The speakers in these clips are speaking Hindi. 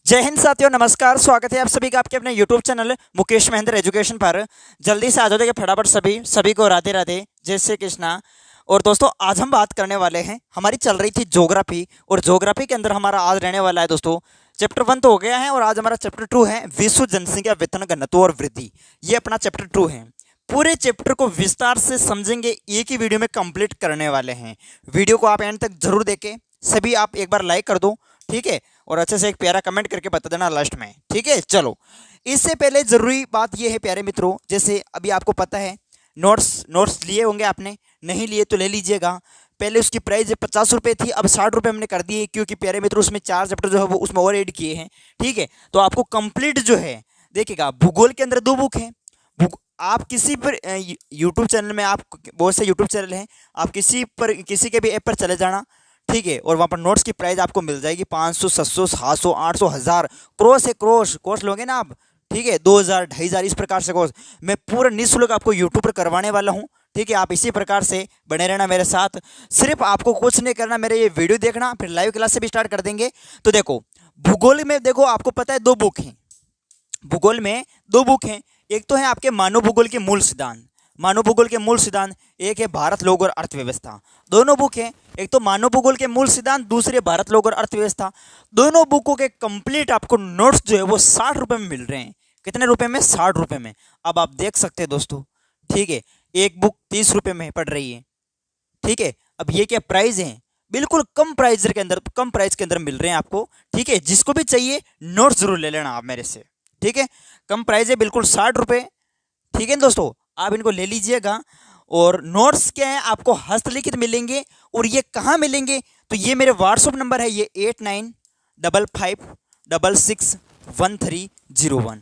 जय हिंद साथियों, नमस्कार। स्वागत है आप सभी का आपके अपने YouTube channel Mukesh Mahendra education पर। जल्दी से आ जाओ, देखिए फटाफट सभी को राधे राधे, जय श्री कृष्णा। और दोस्तों, आज हम बात करने वाले हैं, हमारी चल रही थी ज्योग्राफी, और ज्योग्राफी के अंदर हमारा आज रहने वाला है दोस्तों चैप्टर 1 तो हो गया है, और आज हमारा चैप्टर 2 है विश्व जनसंख्या वेतन घनत्व और वृद्धि। ये अपना चैप्टर 2 है। पूरे चैप्टर को विस्तार से समझेंगे, एक ही वीडियो में कंप्लीट करने वाले हैं। वीडियो को आप एंड तक जरूर देखें। सभी आप एक बार लाइक कर दो, ठीक है, और अच्छे से एक प्यारा कमेंट करके बता देना लास्ट में, ठीक है। चलो, इससे पहले जरूरी बात यह है प्यारे मित्रों, जैसे अभी आपको पता है नोट्स लिए होंगे आपने, नहीं लिए तो ले लीजिएगा। पहले उसकी प्राइस 50 रुपये थी, अब 60 रुपये हमने कर दिए, क्योंकि प्यारे मित्रों उसमें 4 चैप्टर जो है वो उसमें और ऐड किए हैं, ठीक है। तो आपको कंप्लीट जो है, देखिएगा, भूगोल के अंदर 2 बुक हैं। आप किसी पर यूट्यूब चैनल में, आप बहुत से यूट्यूब चैनल हैं, आप किसी के भी ऐप पर चले जाना, ठीक है, और वहाँ पर नोट्स की प्राइस आपको मिल जाएगी 500, 700, 700, 800, 1000 क्रॉस है। कोर्स लोगे ना आप, ठीक है, 2000, 2500 इस प्रकार से कोर्स मैं पूरा निःशुल्क आपको यूट्यूब पर करवाने वाला हूँ, ठीक है। आप इसी प्रकार से बने रहना मेरे साथ। सिर्फ आपको कुछ नहीं करना, मेरे ये वीडियो देखना, फिर लाइव क्लास से भी स्टार्ट कर देंगे। तो देखो, भूगोल में देखो, आपको पता है 2 बुक हैं। भूगोल में 2 बुक हैं। एक तो है आपके मानव भूगोल के मूल सिद्धांत, एक है भारत, लोग और अर्थव्यवस्था। दोनों बुक हैं, एक तो मानव भूगोल के मूल सिद्धांत, दूसरे भारत, लोग और अर्थव्यवस्था। दोनों बुकों के कंप्लीट आपको नोट्स जो है वो 60 रुपये में मिल रहे हैं। कितने रुपए में? 60 रुपये में। अब आप देख सकते हैं दोस्तों, ठीक है, एक बुक 30 रुपये में पड़ रही है, ठीक है। अब ये क्या प्राइस है? बिल्कुल कम प्राइस के अंदर मिल रहे हैं आपको, ठीक है। जिसको भी चाहिए नोट्स जरूर ले लेना आप मेरे से, ठीक है। कम प्राइस है, बिल्कुल 60 रुपये, ठीक है दोस्तों, आप इनको ले लीजिएगा। और नोट्स क्या है, आपको हस्तलिखित मिलेंगे। और ये कहाँ मिलेंगे? तो ये मेरे व्हाट्सअप नंबर है, ये 8955661301।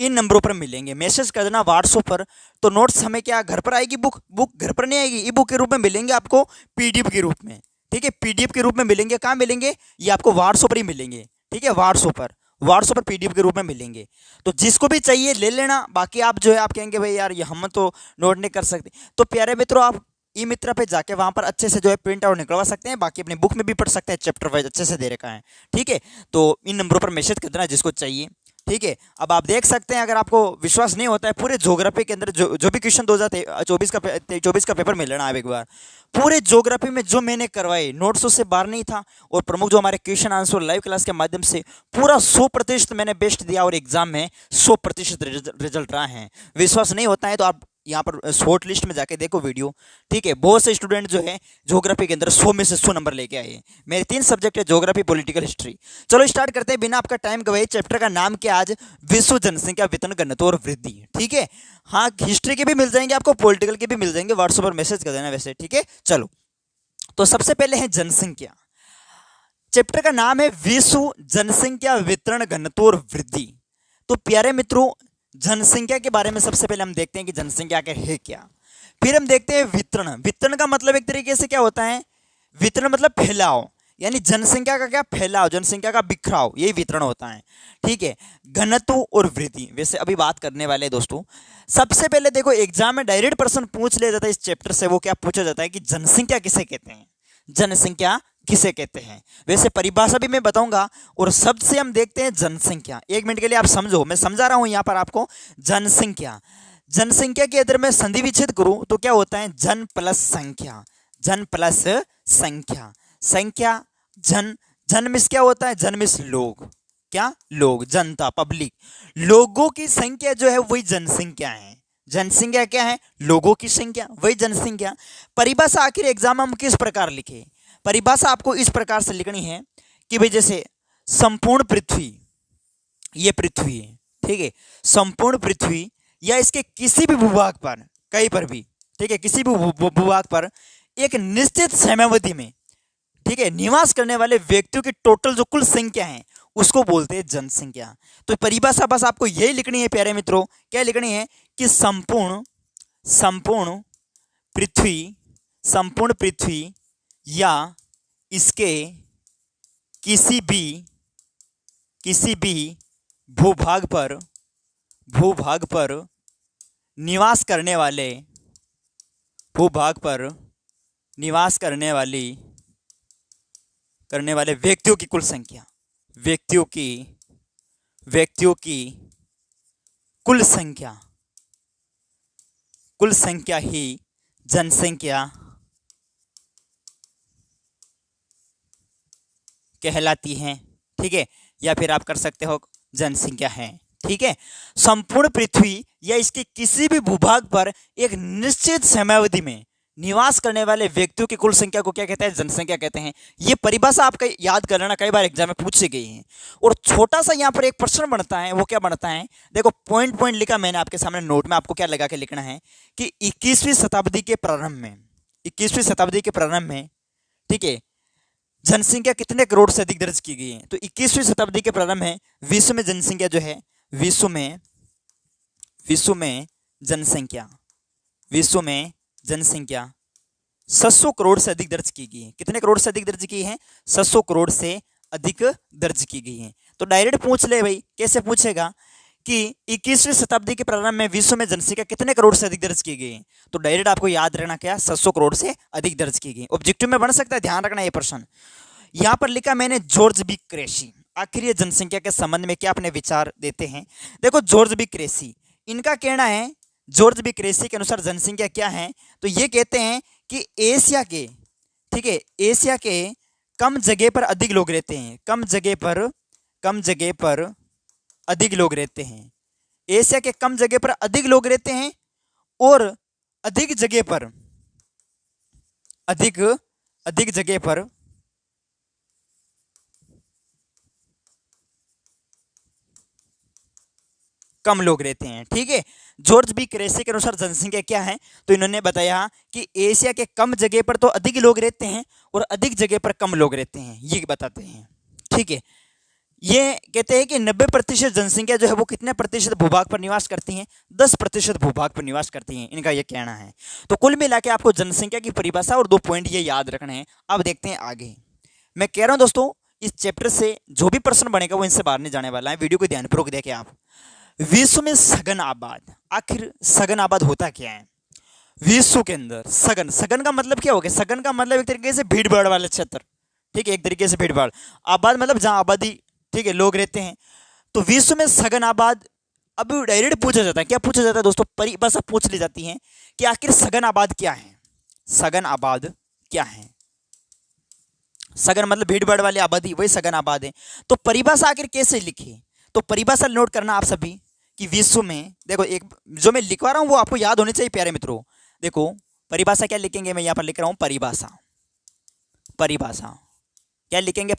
इन नंबरों पर मिलेंगे, मैसेज कर देना व्हाट्सअप पर। तो नोट्स हमें क्या घर पर आएगी? बुक घर पर नहीं आएगी, ई बुक के रूप में मिलेंगे आपको, पीडीएफ के रूप में, ठीक है। पीडीएफ के रूप में मिलेंगे। कहाँ मिलेंगे? ये आपको व्हाट्सअप पर ही मिलेंगे, ठीक है। व्हाट्सएप पर पीडीएफ के रूप में मिलेंगे। तो जिसको भी चाहिए ले लेना। बाकी आप जो है, आप कहेंगे भाई यार ये हम तो नोट नहीं कर सकते, तो प्यारे मित्रों, आप ई मित्रा पे जाके वहां पर अच्छे से जो है प्रिंट आउट निकलवा सकते हैं। बाकी अपनी बुक में भी पढ़ सकते हैं, चैप्टर वाइज अच्छे से दे रखा है, ठीक है। तो इन नंबरों पर मैसेज कर देना जिसको चाहिए, ठीक है। अब आप देख सकते हैं, अगर आपको विश्वास नहीं होता है, पूरे ज्योग्राफी के अंदर जो भी क्वेश्चन 2024 का पेपर मिल लेना आप एक बार। पूरे ज्योग्राफी में जो मैंने करवाए नोट्स से बाहर नहीं था, और प्रमुख जो हमारे क्वेश्चन आंसर लाइव क्लास के माध्यम से पूरा 100% मैंने बेस्ट दिया, और एग्जाम में 100% रिजल्ट रहा है। विश्वास नहीं होता है तो आप यहाँ पर शॉर्ट लिस्ट में जाके देखो वीडियो, ठीक है। बहुत से स्टूडेंट जो है ज्योग्राफी के अंदर 100 में से 100 नंबर लेके आए हैं। मेरे 3 सब्जेक्ट है, ज्योग्राफी, पॉलिटिकल, हिस्ट्री। चलो स्टार्ट करते हैं बिना आपका टाइम गवाए। चैप्टर का नाम क्या आज? विश्व जनसंख्या वेतन घनत्व और वृद्धि, ठीक है। हाँ, हिस्ट्री के भी मिल जाएंगे आपको, पॉलिटिकल के भी मिल जाएंगे, व्हाट्सएप पर मैसेज कर देना वैसे, ठीक है। चलो, तो सबसे पहले है जनसंख्या। चैप्टर का नाम है विश्व जनसंख्या वितरण घनत्व और वृद्धि। तो प्यारे मित्रों, जनसंख्या के बारे में सबसे पहले हम देखते हैं कि जनसंख्या क्या है क्या। फिर हम देखते हैं वितरण। वितरण का मतलब एक तरीके से क्या होता है? वितरण मतलब फैलाव, यानी जनसंख्या का क्या? फैलाव, जनसंख्या का बिखराव, यही वितरण होता है, ठीक है। घनत्व और वृद्धि वैसे अभी बात करने वाले हैं दोस्तों। सबसे पहले देखो, एग्जाम में डायरेक्ट प्रश्न पूछ लिया जाता है इस चैप्टर से। वो क्या पूछा जाता है कि जनसंख्या किसे कहते हैं? जनसंख्या किसे कहते हैं? वैसे परिभाषा भी मैं बताऊंगा। और शब्द से हम देखते हैं जनसंख्या। 1 मिनट के लिए आप समझो, मैं समझा रहा हूं यहां पर आपको। जनसंख्या के अगर मैं संधि विच्छेद करूं तो क्या होता है? जन प्लस संख्या, जन प्लस संख्या, संख्या जन मिस क्या होता है? जन मिस लोग, क्या? लोग, जनता, पब्लिक। लोगों की संख्या जो है वही जनसंख्या है। जनसंख्या क्या है? लोगों की संख्या, वही जनसंख्या। परिभाषा आखिर एग्जाम में हम किस प्रकार लिखे? परिभाषा आपको इस प्रकार से लिखनी है कि भाई जैसे संपूर्ण पृथ्वी, ये पृथ्वी है, ठीक है। संपूर्ण पृथ्वी या इसके किसी भी भूभाग पर, कहीं पर भी, ठीक है, किसी भी भूभाग पर एक निश्चित समयावधि में, ठीक है, निवास करने वाले व्यक्तियों की टोटल जो कुल संख्या है उसको बोलते हैं जनसंख्या। तो परिभाषा बस आपको यही लिखनी है प्यारे मित्रों। क्या लिखनी है? कि संपूर्ण पृथ्वी या इसके किसी भी भूभाग पर निवास करने वाले व्यक्तियों की कुल संख्या, व्यक्तियों की व्यक्तियों की कुल संख्या ही जनसंख्या कहलाती है। ठीक है, या फिर आप कर सकते हो जनसंख्या है। ठीक है, संपूर्ण पृथ्वी या इसके किसी भी भूभाग पर एक निश्चित समयावधि में निवास करने वाले व्यक्तियों की कुल संख्या को क्या कहते हैं? जनसंख्या कहते हैं। ये परिभाषा आपका याद कर लेना, कई बार एग्जाम में पूछी गई है। और छोटा सा यहाँ पर एक प्रश्न बनता है, वो क्या बनता है? देखो पॉइंट पॉइंट लिखा मैंने आपके सामने नोट में, आपको क्या लगा के लिखना है कि 21वीं शताब्दी के प्रारंभ में, ठीक है, जनसंख्या कितने करोड़ से अधिक दर्ज की गई है? तो 21वीं शताब्दी के प्रारंभ में विश्व में जनसंख्या जो है, विश्व में जनसंख्या 700 करोड़ से अधिक दर्ज की गई है। कितने करोड़ से अधिक दर्ज की है? 700 करोड़ से अधिक दर्ज की गई है। तो डायरेक्ट पूछ ले भाई, कैसे पूछेगा कि 21वीं शताब्दी के प्रारंभ में विश्व में जनसंख्या कितने करोड़ से अधिक दर्ज की गई है? तो डायरेक्ट आपको याद रखना क्या? 700 करोड़ से अधिक दर्ज की गई। ऑब्जेक्टिव में बन सकता है, ध्यान रखना ये प्रश्न। यहां पर लिखा मैंने जॉर्ज बी क्रेसी। आखिर ये जनसंख्या के संबंध में क्या अपने विचार देते हैं? देखो जॉर्ज बी क्रेसी, इनका कहना है, जॉर्ज बी क्रेसी के अनुसार जनसंख्या क्या है? तो ये कहते हैं कि एशिया के, ठीक है, एशिया के कम जगह पर अधिक लोग रहते हैं। कम जगह पर अधिक लोग रहते हैं। एशिया के कम जगह पर अधिक लोग रहते हैं और अधिक जगह पर कम लोग रहते हैं। ठीक है, जॉर्ज बी क्रेसी के अनुसार जनसंख्या क्या है? तो इन्होंने बताया कि एशिया के कम जगह पर तो अधिक लोग रहते हैं और अधिक जगह पर कम लोग रहते हैं, ये बताते हैं। ठीक है, ये कहते हैं कि 90% जनसंख्या जो है वो कितने प्रतिशत भूभाग पर निवास करती है? 10% भूभाग पर निवास करती है, इनका ये कहना है। तो कुल मिला के आपको जनसंख्या की परिभाषा और 2 पॉइंट ये याद रखने हैं। अब देखते हैं आगे। मैं कह रहा हूं दोस्तों, इस चैप्टर से जो भी प्रश्न बनेगा वो इनसे बाहर नहीं जाने वाला है। वीडियो को ध्यानपूर्वक देखें आप। विश्व में सघन आबाद, आखिर सघन आबाद होता क्या है? विश्व के अंदर सघन का मतलब क्या हो गया? सघन का मतलब एक तरीके से भीड़ भाड़ वाले क्षेत्र। ठीक है, एक तरीके से भीड़ भाड़। आबाद मतलब जहां आबादी, ठीक है, लोग रहते हैं। तो विश्व में सघन आबाद, अब डायरेक्ट पूछा जाता है, क्या पूछा जाता है दोस्तों? परिभाषा पूछ ली जाती है कि आखिर सघन आबाद क्या है? सघन आबाद क्या है? सघन मतलब भीड़ भाड़ वाली आबादी, वही सघन आबाद है। तो परिभाषा आखिर कैसे लिखी? तो परिभाषा नोट करना आप सभी कि विश्व में, देखो एक जो मैं लिखवा रहा हूं वो आपको याद होनी चाहिए प्यारे मित्रों। देखो परिभाषा क्या लिखेंगे, मैं यहां पर लिख रहा हूं परिभाषा क्या लिखेंगे?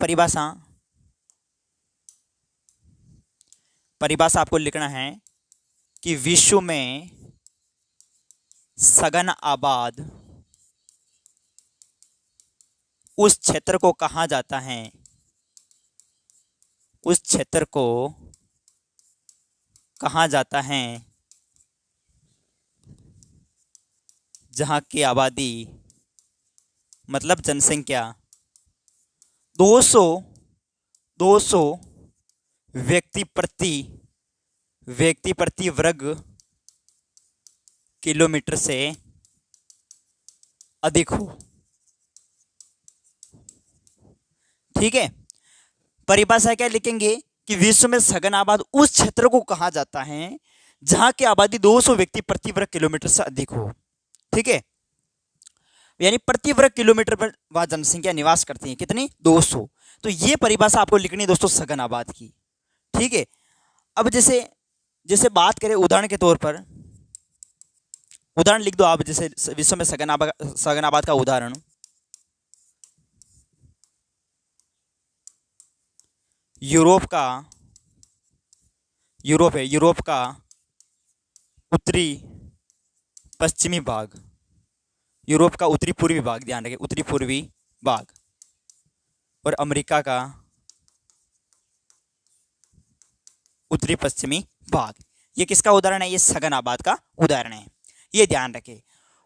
परिभाषा आपको लिखना है कि विश्व में सघन आबाद उस क्षेत्र को कहा जाता है, उस क्षेत्र को कहा जाता है जहां की आबादी मतलब जनसंख्या 200 व्यक्ति प्रति वर्ग किलोमीटर से अधिक हो। ठीक है, परिभाषा क्या लिखेंगे कि विश्व में सघन आबाद उस क्षेत्र को कहा जाता है जहां की आबादी 200 व्यक्ति प्रति वर्ग किलोमीटर से अधिक हो। ठीक है, यानी प्रति वर्ग किलोमीटर पर वह जनसंख्या निवास करती है, कितनी? 200। तो ये परिभाषा आपको लिखनी है दोस्तों सघन आबाद की। ठीक है, अब जैसे बात करें उदाहरण के तौर पर, उदाहरण लिख दो आप, जैसे विश्व में सघन आबाद का उदाहरण, यूरोप का उत्तरी पश्चिमी भाग, यूरोप का उत्तरी पूर्वी भाग, ध्यान रखें उत्तरी पूर्वी भाग, और अमेरिका का उत्तरी पश्चिमी भाग। ये किसका उदाहरण है? ये सघन आबाद का उदाहरण है, ये ध्यान रखें।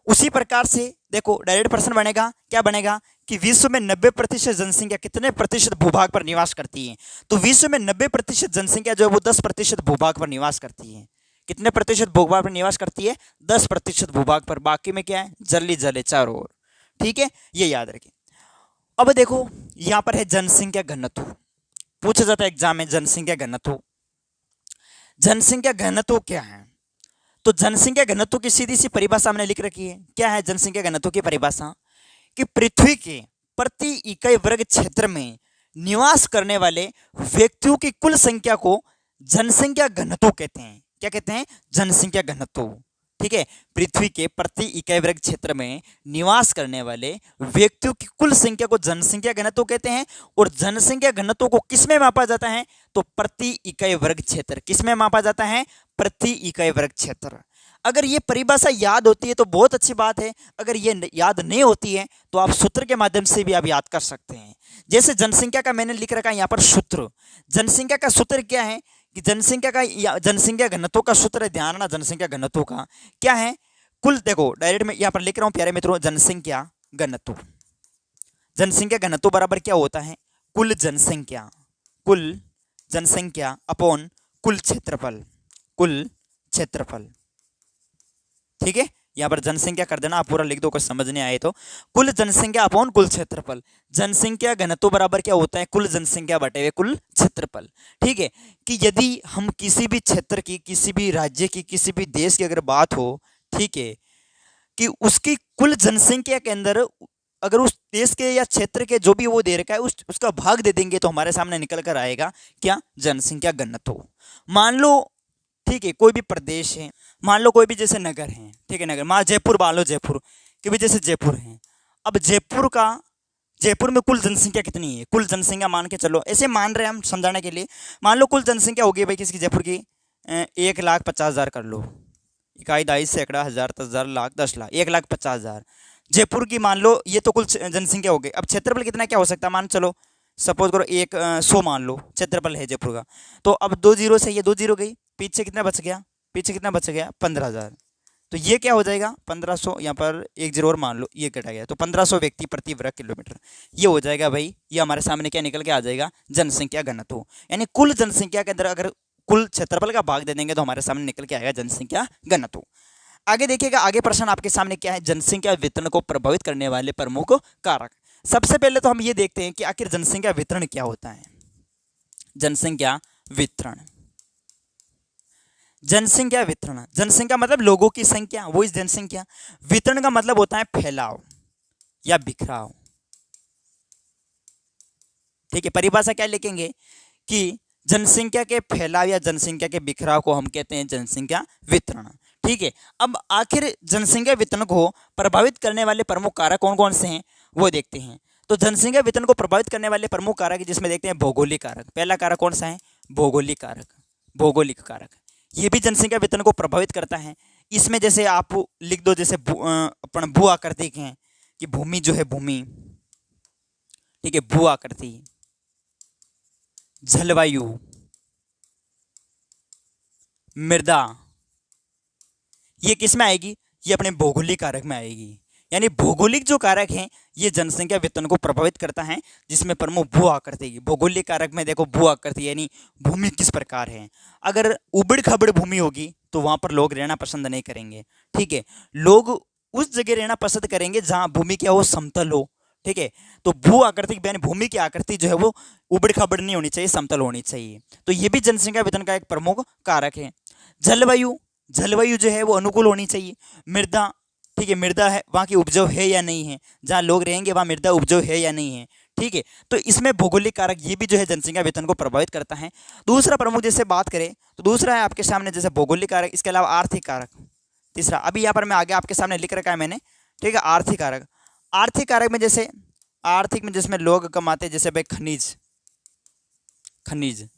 उसी प्रकार से देखो डायरेक्ट प्रश्न बनेगा, क्या बनेगा कि विश्व में 90% जनसंख्या कितने प्रतिशत भूभाग पर निवास करती है? तो विश्व में 90% जनसंख्या जो है वो 10% भूभाग पर निवास करती है। कितने प्रतिशत भूभाग पर निवास करती है? 10% भूभाग पर, बाकी में क्या है? जल जल चारों ओर। ठीक है, ये याद रखें। अब देखो यहां पर है जनसंख्या घनत्व, पूछा जाता है एग्जाम में जनसंख्या घनत्व। जनसंख्या घनत्व क्या है? तो जनसंख्या घनत्व की सीधी सी परिभाषा हमने लिख रखी है। क्या है जनसंख्या घनत्व की परिभाषा? कि पृथ्वी के प्रति इकाई वर्ग क्षेत्र में निवास करने वाले व्यक्तियों की कुल संख्या को जनसंख्या घनत्व कहते हैं। क्या कहते हैं? जनसंख्या घनत्व। ठीक है, पृथ्वी के प्रति इकाई वर्ग क्षेत्र में निवास करने वाले व्यक्तियों की कुल संख्या को जनसंख्या घनत्व कहते हैं। और जनसंख्या घनत्व को किसमें मापा जाता है? तो प्रति इकाई वर्ग क्षेत्र। किसमें मापा जाता है? प्रति इकाई वर्ग क्षेत्र। अगर ये परिभाषा याद होती है तो बहुत अच्छी बात है, अगर ये याद नहीं होती है तो आप सूत्र के माध्यम से भी आप याद कर सकते हैं। जैसे जनसंख्या का मैंने लिख रखा है यहाँ पर सूत्र। जनसंख्या का सूत्र क्या है? कि जनसंख्या घनत्व का सूत्र है, ध्यान रखना जनसंख्या घनत्व का क्या है? कुल, देखो डायरेक्ट में यहाँ पर लिख रहा हूँ प्यारे मित्रों, जनसंख्या घनत्व। जनसंख्या घनत्व बराबर क्या होता है? कुल जनसंख्या अपॉन कुल क्षेत्रफल। कुल क्षेत्रफल। ठीक है, यहाँ पर जनसंख्या कर देना, आप पूरा लिख दो, कुछ समझ नहीं आए तो। कुल जनसंख्या अपॉन कुल क्षेत्रफल। जनसंख्या घनत्व बराबर क्या होता है? कुल जनसंख्या बटे हुए कुल क्षेत्रफल। ठीक है, कि यदि हम किसी भी क्षेत्र की, किसी भी राज्य की, किसी भी देश की अगर बात हो, ठीक है, कि उसकी कुल जनसंख्या के अंदर अगर उस देश के या क्षेत्र के जो भी वो दे रखा है उसका भाग दे देंगे तो हमारे सामने निकल कर आएगा क्या? जनसंख्या घनत्व। मान लो, ठीक है, कोई भी प्रदेश है, मान लो कोई भी जैसे नगर है, ठीक है, नगर मान जयपुर, मान लो जयपुर कि भी जैसे जयपुर है। अब जयपुर में कुल जनसंख्या कितनी है? कुल जनसंख्या मान के चलो, ऐसे मान रहे हैं हम समझाने के लिए। मान लो कुल जनसंख्या होगी भाई किसकी? जयपुर की 1,50,000 कर लो। इकाई, दहाई, सैकड़ा, हजार, 10,000, लाख, 10 लाख, 1,50,000 जयपुर की मान लो। ये तो कुल जनसंख्या हो गई। अब क्षेत्रफल कितना क्या हो सकता है? मान चलो सपोज करो 100 मान लो क्षेत्रफल है जयपुर का। तो अब 2 जीरो से ये 2 जीरो गई, पीछे कितना बच गया? 15,000। तो ये क्या हो जाएगा? 1500, यहाँ पर 1 जीरो और मान लो ये कटा गया, तो 1500 व्यक्ति प्रति वर्ग किलोमीटर। ये हो जाएगा भाई, ये हमारे सामने क्या निकल के आ जाएगा? जनसंख्या घनत्व। यानी कुल जनसंख्या के अंदर अगर कुल क्षेत्रफल का भाग दे देंगे तो हमारे सामने निकल के आएगा जनसंख्या घनत्व। आगे देखिएगा, आगे प्रश्न आपके सामने क्या है? जनसंख्या वितरण को प्रभावित करने वाले प्रमुख कारक। सबसे पहले तो हम ये देखते हैं कि आखिर जनसंख्या वितरण क्या होता है। जनसंख्या वितरण, जनसंख्या वितरण, जनसंख्या मतलब लोगों की संख्या, वो इस जनसंख्या। वितरण का मतलब होता है फैलाव या बिखराव। ठीक है, परिभाषा क्या लिखेंगे? कि जनसंख्या के फैलाव या जनसंख्या के बिखराव को हम कहते हैं जनसंख्या वितरण। ठीक है, अब आखिर जनसंख्या वितरण को प्रभावित करने वाले प्रमुख कारक कौन कौन से हैं वो देखते हैं। तो जनसंख्या वितरण को प्रभावित करने वाले प्रमुख कारक जिसमें देखते हैं भौगोलिक कारक। पहला कारक कौन सा है? भौगोलिक कारक। भौगोलिक कारक ये भी जनसंख्या वितरण को प्रभावित करता है। इसमें जैसे आप लिख दो, जैसे अपन भू आकृति हैं कि भूमि जो है भूमि, ठीक है, भू आकृति, जलवायु, मृदा, ये किस में आएगी? ये अपने भौगोलिक कारक में आएगी। यानी भौगोलिक जो कारक हैं ये जनसंख्या वितरण को प्रभावित करता है, जिसमें प्रमुख भू आकृति। भौगोलिक कारक में देखो भू आकृति यानी भूमि किस प्रकार है। अगर उबड़ खाबड़ भूमि होगी तो वहां पर लोग रहना पसंद नहीं करेंगे। ठीक है, लोग उस जगह रहना पसंद करेंगे जहां भूमि क्या हो? समतल हो। ठीक है, तो भू आकृति यानी भूमि की आकृति जो है वो उबड़ खाबड़ नहीं होनी चाहिए, समतल होनी चाहिए। तो ये भी जनसंख्या वितरण का एक प्रमुख कारक है। जलवायु, जलवायु जो है वो अनुकूल होनी चाहिए। मृदा, ठीक है, मृदा है वहाँ की उपजाऊ है या नहीं है, जहाँ लोग रहेंगे वहाँ मृदा उपजाऊ है या नहीं है। ठीक है, तो इसमें भौगोलिक कारक ये भी जो है जनसंख्या वितरण को प्रभावित करता है। दूसरा प्रमुख जैसे बात करें तो दूसरा है आपके सामने जैसे भौगोलिक कारक, इसके अलावा आर्थिक कारक। तीसरा अभी यहाँ पर मैं आगे आपके सामने लिख रखा है मैंने। ठीक है, आर्थिक कारक। आर्थिक कारक में जैसे आर्थिक में जिसमें लोग कमाते हैं, जैसे भाई खनिज, खनिज।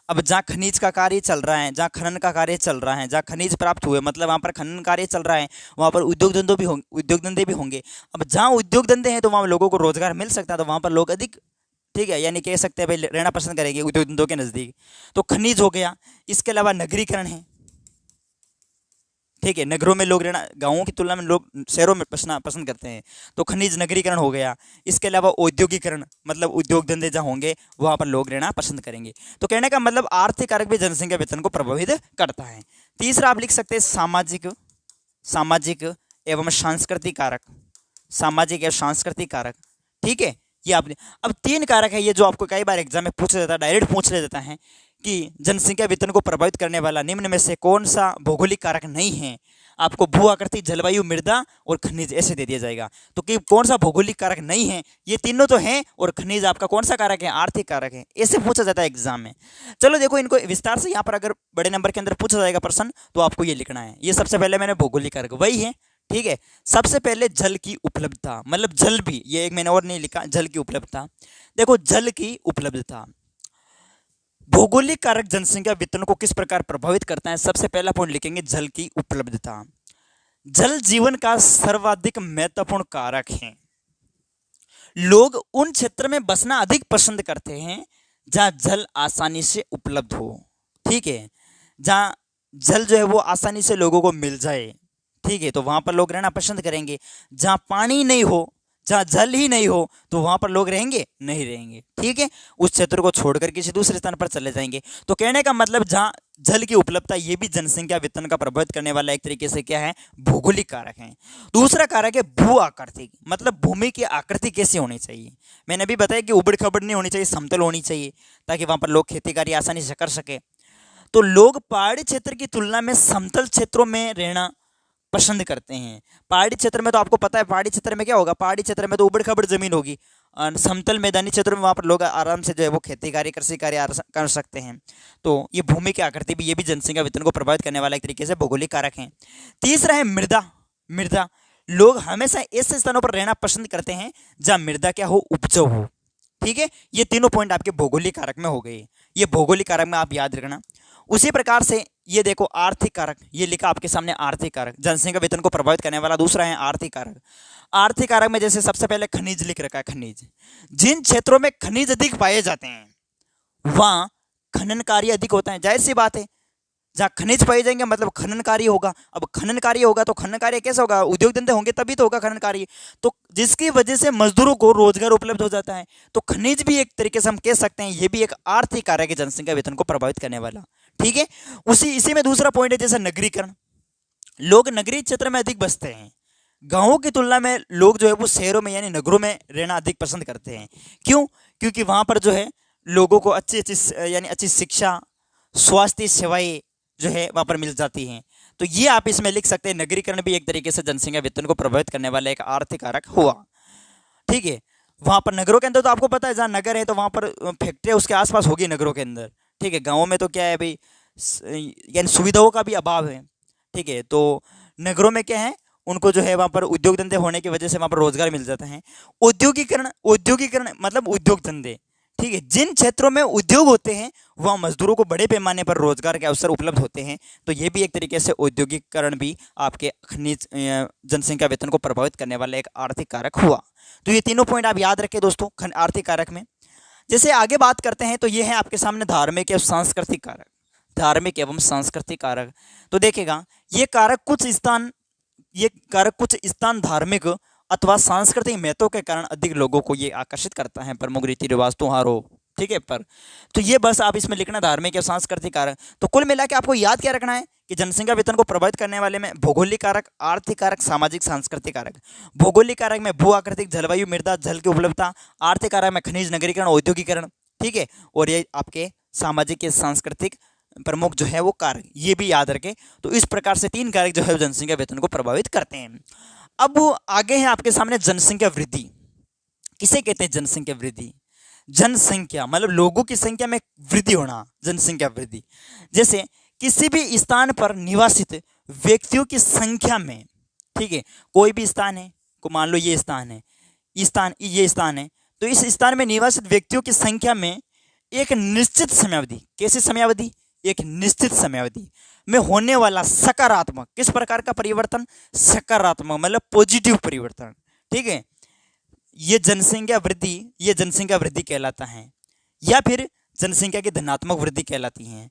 अब जहाँ खनिज का कार्य चल रहा है, जहाँ खनन का कार्य चल रहा है, जहाँ खनिज प्राप्त हुए मतलब वहाँ पर खनन कार्य चल रहा है, वहाँ पर उद्योग धंधे भी होंगे। अब जहाँ उद्योग धंधे हैं तो वहाँ लोगों को रोजगार मिल सकता है, तो वहाँ पर लोग अधिक, ठीक है, यानी कह सकते हैं भाई रहना पसंद करेंगे उद्योग धंधों के नज़दीक। तो खनिज हो गया। इसके अलावा नगरीकरण है। ठीक है, नगरों में लोग रहना, गाँवों की तुलना में लोग शहरों में बसना पसंद करते हैं, तो खनिज नगरीकरण हो गया। इसके अलावा औद्योगिकरण मतलब उद्योग धंधे जहाँ होंगे वहाँ पर लोग रहना पसंद करेंगे। तो कहने का मतलब आर्थिक कारक भी जनसंख्या वितरण को प्रभावित करता है। तीसरा आप लिख सकते हैं सामाजिक एवं सांस्कृतिक कारक। सामाजिक एवं सांस्कृतिक कारक। ठीक है, ये आपने अब 3 कारक है ये जो आपको कई बार एग्जाम में पूछ लेता है, डायरेक्ट पूछ ले देता है कि जनसंख्या वितरण को प्रभावित करने वाला निम्न में से कौन सा भौगोलिक कारक नहीं है। आपको भू आकृति, जलवायु, मृदा और खनिज ऐसे दे दिया जाएगा। तो कि कौन सा भौगोलिक कारक नहीं है, ये तीनों तो हैं, और खनिज आपका कौन सा कारक है, आर्थिक कारक है। ऐसे पूछा जाता है एग्जाम में। चलो देखो, इनको विस्तार से यहाँ पर अगर बड़े नंबर के अंदर पूछा जाएगा प्रश्न, तो आपको ये लिखना है। ये सबसे पहले मैंने भौगोलिक कारक वही है, ठीक है। सबसे पहले जल की उपलब्धता, मतलब जल भी, ये एक मैंने और नहीं लिखा, जल की उपलब्धता। देखो जल की उपलब्धता, भौगोलिक कारक जनसंख्या वितरण को किस प्रकार प्रभावित करता है। सबसे पहला पॉइंट लिखेंगे जल की उपलब्धता। जल जीवन का सर्वाधिक महत्वपूर्ण कारक है। लोग उन क्षेत्र में बसना अधिक पसंद करते हैं जहां जल आसानी से उपलब्ध हो, ठीक है। जहां जल जो है वो आसानी से लोगों को मिल जाए, ठीक है, तो वहां पर लोग रहना पसंद करेंगे। जहां पानी नहीं हो, जहां जल ही नहीं हो, तो वहां पर लोग रहेंगे नहीं रहेंगे, ठीक है। उस क्षेत्र को छोड़कर किसी दूसरे स्थान पर चले जाएंगे। तो कहने का मतलब जहां जल की उपलब्धता, ये भी जनसंख्या वितरण का प्रभावित करने वाला एक तरीके से क्या है, भौगोलिक कारक है। दूसरा कारक है भू आकृति, मतलब भूमि की आकृति कैसी होनी चाहिए। मैंने अभी बताया कि उबड़ खबड़ नहीं होनी चाहिए, समतल होनी चाहिए, ताकि वहां पर लोग खेती कार्य आसानी से कर सके। तो लोग पहाड़ी क्षेत्र की तुलना में समतल क्षेत्रों में रहना पसंद करते हैं। पहाड़ी क्षेत्र में तो आपको पता है, पहाड़ी क्षेत्र में क्या होगा, पहाड़ी क्षेत्र में तो उबड़ खबड़ जमीन होगी। समतल मैदानी क्षेत्र में वहाँ पर लोग आराम से जो है वो खेती कार्य, कृषि कार्य कर सकते हैं। तो ये भूमि की आकृति भी, ये भी जनसंख्या वितरण को प्रभावित करने वाला एक तरीके से भौगोलिक कारक है। तीसरा है मृदा। मृदा, लोग हमेशा ऐसे स्थानों पर रहना पसंद करते हैं जहाँ मृदा क्या हो, उपजाऊ हो, ठीक है। ये तीनों पॉइंट आपके भौगोलिक कारक में हो गए। ये भौगोलिक कारक में आप याद रखना। उसी प्रकार से ये देखो आर्थिक कारक, ये लिखा आपके सामने आर्थिक कारक, जनसंख्या वेतन को प्रभावित करने वाला दूसरा है आर्थिक कारक। आर्थिक कारक में जैसे सबसे पहले खनिज लिख रखा है। खनिज, जिन क्षेत्रों में खनिज अधिक पाए जाते हैं वहां खनन कार्य अधिक होता है। जाहिर सी बात है, जहाँ खनिज पाए जाएंगे मतलब खनन कार्य होगा। अब खनन कार्य होगा तो खनन कार्य कैसे होगा, उद्योग धंधे होंगे तभी तो होगा खनन कार्य, तो जिसकी वजह से मजदूरों को रोजगार उपलब्ध हो जाता है। तो खनिज भी एक तरीके से हम कह सकते हैं ये भी एक आर्थिक कारक है जनसंख्या वेतन को प्रभावित करने वाला, ठीक है। इसी में दूसरा पॉइंट है जैसे नगरीकरण। लोग नगरीय क्षेत्र में अधिक बसते हैं। गांवों की तुलना में लोग जो है वो शहरों में यानी नगरों में रहना अधिक पसंद करते हैं। क्यों? क्योंकि वहां पर जो है लोगों को अच्छी शिक्षा, स्वास्थ्य सेवाएं जो है वहां पर मिल जाती हैं। तो ये आप इसमें लिख सकते हैं, नगरीकरण भी एक तरीके से जनसंख्या वेतन को प्रभावित करने वाला एक आर्थिक कारक हुआ, ठीक है। वहां पर नगरों के अंदर तो आपको पता है जहाँ नगर है तो वहां पर फैक्ट्रियाँ उसके आसपास होगी नगरों के अंदर, ठीक है। गाँवों में तो क्या है भाई, यानी सुविधाओं का भी अभाव है, ठीक है। तो नगरों में क्या है, उनको जो है वहाँ पर उद्योग धंधे होने की वजह से वहाँ पर रोजगार मिल जाता है। औद्योगिकरण मतलब उद्योग धंधे, ठीक है। जिन क्षेत्रों में उद्योग होते हैं वहाँ मजदूरों को बड़े पैमाने पर रोजगार के अवसर उपलब्ध होते हैं। तो ये भी एक तरीके से औद्योगिकरण भी आपके खनिज जनसंख्या वेतन को प्रभावित करने वाला एक आर्थिक कारक हुआ। तो ये तीनों पॉइंट आप याद रखें दोस्तों आर्थिक कारक में। जैसे आगे बात करते हैं तो ये है आपके सामने धार्मिक एवं सांस्कृतिक कारक। धार्मिक एवं सांस्कृतिक कारक, तो देखेगा ये कारक कुछ स्थान धार्मिक अथवा सांस्कृतिक महत्व के कारण अधिक लोगों को ये आकर्षित करता है। प्रमुख रीति रिवाज, त्योहारों, ठीक है। पर तो ये बस आप इसमें लिखना धार्मिक या सांस्कृतिक कारक। तो कुल मिला के आपको याद क्या रखना है कि जनसंख्या वेतन को प्रभावित करने वाले में भौगोलिक कारक, आर्थिक कारक, सामाजिक सांस्कृतिक कारक। भौगोलिक कारक में भू आकृतिक, जलवायु, मृदा, जल की उपलब्धता। आर्थिक कारक में खनिज, नगरीकरण, औद्योगिकरण, ठीक है। और ये आपके सामाजिक या सांस्कृतिक प्रमुख जो है वो कारक, ये भी याद रखें। तो इस प्रकार से तीन कारक जो है जनसंख्या वेतन को प्रभावित करते हैं। अब आगे है आपके सामने जनसंख्या वृद्धि। किसे कहते हैं जनसंख्या वृद्धि? जनसंख्या मतलब लोगों की संख्या में वृद्धि होना, जनसंख्या वृद्धि। जैसे किसी भी स्थान पर निवासित व्यक्तियों की संख्या में, ठीक है, कोई भी स्थान है, को मान लो ये स्थान है, ये स्थान है, तो इस स्थान में निवासित व्यक्तियों की संख्या में एक निश्चित समयावधि, कैसी समयावधि? एक निश्चित समयावधि में होने वाला सकारात्मक, किस प्रकार का परिवर्तन? सकारात्मक मतलब पॉजिटिव परिवर्तन, ठीक है। ये जनसंख्या वृद्धि कहलाता है, या फिर जनसंख्या की धनात्मक वृद्धि कहलाती है,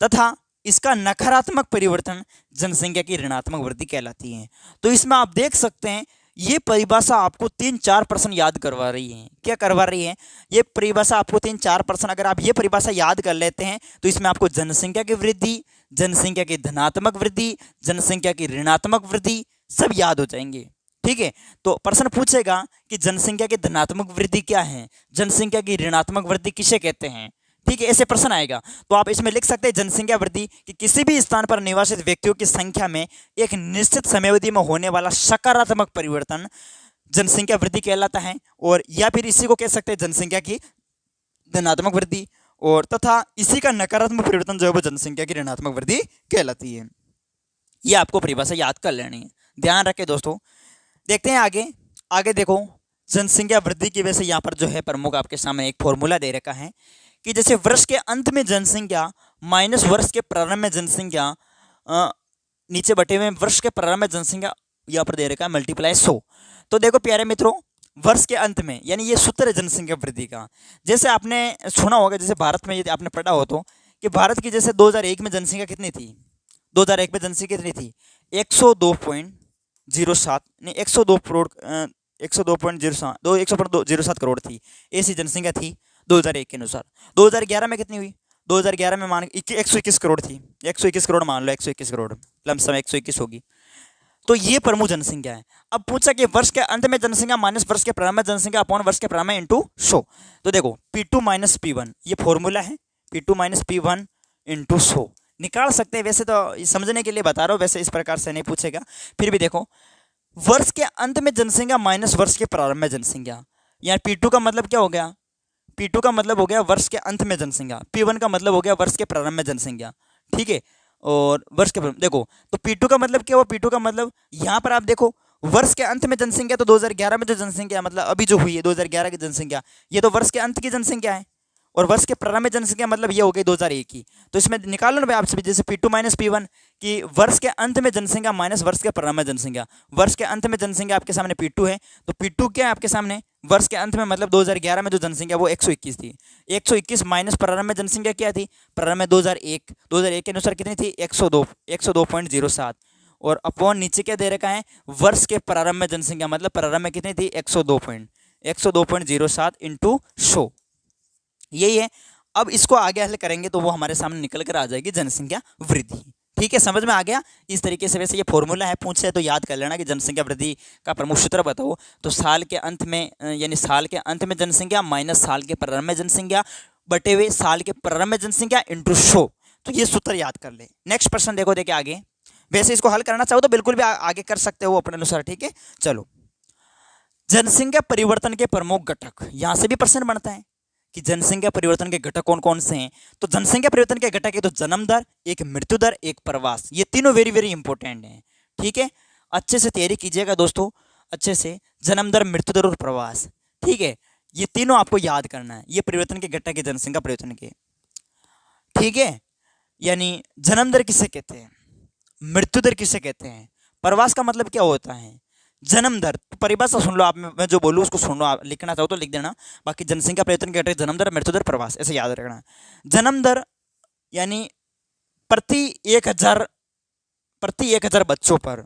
तथा इसका नकारात्मक परिवर्तन जनसंख्या की ऋणात्मक वृद्धि कहलाती है। तो इसमें आप देख सकते हैं ये परिभाषा आपको 3-4 प्रश्न याद करवा रही है। क्या करवा रही है? ये परिभाषा आपको 3-4 प्रश्न, अगर आप ये परिभाषा याद कर लेते हैं तो इसमें आपको जनसंख्या की वृद्धि, जनसंख्या की धनात्मक वृद्धि, जनसंख्या की ऋणात्मक वृद्धि सब याद हो जाएंगे, ठीक है। तो प्रश्न पूछेगा कि जनसंख्या की धनात्मक वृद्धि क्या है, जनसंख्या की ऋणात्मक वृद्धि किसे कहते हैं, ठीक है, ऐसे प्रश्न आएगा। तो आप इसमें लिख सकते हैं जनसंख्या वृद्धि कि किसी भी स्थान पर निवासित व्यक्तियों की संख्या में एक निश्चित समयावधि में होने वाला सकारात्मक परिवर्तन जनसंख्या वृद्धि कहलाता है। और या फिर इसी को कह सकते हैं जनसंख्या की धनात्मक वृद्धि, और तथा इसी का नकारात्मक परिवर्तन जो है वो जनसंख्या की ऋणात्मक वृद्धि कहलाती है। ये आपको परिभाषा याद कर लेनी है, ध्यान रखें दोस्तों। देखते हैं आगे। आगे देखो, जनसंख्या वृद्धि की वजह से यहाँ पर जो है प्रमुख आपके सामने एक फॉर्मूला दे रखा है कि जैसे वर्ष के अंत में जनसंख्या माइनस वर्ष के प्रारंभ में जनसंख्या, नीचे बटे हुए वर्ष के प्रारंभ में जनसंख्या यहाँ पर दे रखा है मल्टीप्लाई 100। तो देखो प्यारे मित्रों, वर्ष के अंत में यानी ये सूत्र है जनसंख्या वृद्धि का। जैसे आपने सुना होगा, जैसे भारत में यदि आपने पढ़ा हो तो कि भारत की जैसे 2001 में जनसंख्या कितनी थी, 2001 में जनसंख्या कितनी थी 102.07 नहीं 102 करोड़ 102.07 करोड़ थी, ऐसी जनसंख्या थी 2001 के अनुसार। 2011 में कितनी हुई, 2011 में मान 121 करोड़ थी, 121 करोड़ मान लो, 121 करोड़ लमसम 121 होगी। तो ये प्रमुख जनसंख्या है। अब पूछा कि वर्ष के अंत में जनसंख्या माइनस वर्ष के प्रारंभ में जनसंख्या अपॉन वर्ष के प्रारंभ में इंटू 100। तो देखो P2 माइनस P1 ये फॉर्मूला है, P2 माइनस P1 इंटू 100 निकाल सकते हैं। वैसे तो समझने के लिए बता रहा हूँ, वैसे इस प्रकार से नहीं पूछेगा, फिर भी देखो वर्ष के अंत में जनसंख्या माइनस वर्ष के प्रारंभ में जनसंख्या, यहाँ P2 का मतलब क्या हो गया, P2 का मतलब हो गया वर्ष के अंत में जनसंख्या, P1 का मतलब हो गया वर्ष के प्रारंभ में जनसंख्या, ठीक है। और वर्ष के देखो तो P2 का मतलब क्या हुआ, P2 का मतलब यहाँ पर आप देखो वर्ष के अंत में जनसंख्या, तो 2011 में जो जनसंख्या मतलब अभी जो हुई है 2011 की जनसंख्या, ये तो वर्ष के अंत की जनसंख्या है। और वर्ष के प्रारंभ में जनसंख्या मतलब ये हो गई 2001 की। तो इसमें निकालो ना भाई आप सभी, जैसे P2 माइनस P1 कि वर्ष के अंत में जनसंख्या माइनस वर्ष के प्रारंभ में जनसंख्या। वर्ष के अंत में जनसंख्या आपके सामने P2 है, तो P2 क्या है आपके सामने वर्ष के अंत में मतलब 2011 में जो जनसंख्या वो 121 थी, 121 माइनस प्रारंभ में जनसंख्या क्या थी, प्रारंभ में 2001 के अनुसार कितनी थी 102.07 और अपॉन नीचे क्या दे रखा है वर्ष के प्रारंभ में जनसंख्या मतलब प्रारंभ में कितनी थी 102.07 इंटू 100, यही है। अब इसको आगे हल करेंगे तो वो हमारे सामने निकल कर आ जाएगी जनसंख्या वृद्धि। ठीक है, समझ में आ गया। इस तरीके से वैसे ये फॉर्मूला है, पूछे तो याद कर लेना कि जनसंख्या वृद्धि का प्रमुख सूत्र बताओ, तो साल के अंत में यानी साल के अंत में जनसंख्या माइनस साल के प्रारंभ में जनसंख्या बटे हुए साल के प्रारंभ में जनसंख्या इंटू 100, तो ये सूत्र याद कर ले। नेक्स्ट प्रश्न देखो, देखिए आगे। वैसे इसको हल करना चाहो तो बिल्कुल भी आगे कर सकते हो अपने अनुसार, ठीक है। चलो, जनसंख्या परिवर्तन के प्रमुख घटक, यहां से भी प्रश्न बनता है कि जनसंख्या परिवर्तन के घटक कौन कौन से हैं। तो जनसंख्या परिवर्तन के घटक है तो जन्म दर, एक मृत्यु दर, एक प्रवास, ये तीनों वेरी वेरी इंपॉर्टेंट हैं। ठीक है, अच्छे से तैयारी कीजिएगा दोस्तों, अच्छे से। जन्म दर, मृत्यु दर और प्रवास, ठीक है, ये तीनों आपको याद करना है। ये परिवर्तन के घटक है जनसंख्या परिवर्तन के, ठीक है। यानी जन्म दर किसे कहते हैं, मृत्यु दर किसे कहते हैं, प्रवास का मतलब क्या होता है। जन्म दर परिभाषा सुन लो आप, मैं जो बोलूँ उसको सुन लो, आप लिखना चाहो तो लिख देना। बाकी जनसंख्या परिवर्तन के घटक जन्म दर, मृत्यु दर, प्रवास, ऐसे याद रखना। जन्म दर यानी प्रति 1000 बच्चों पर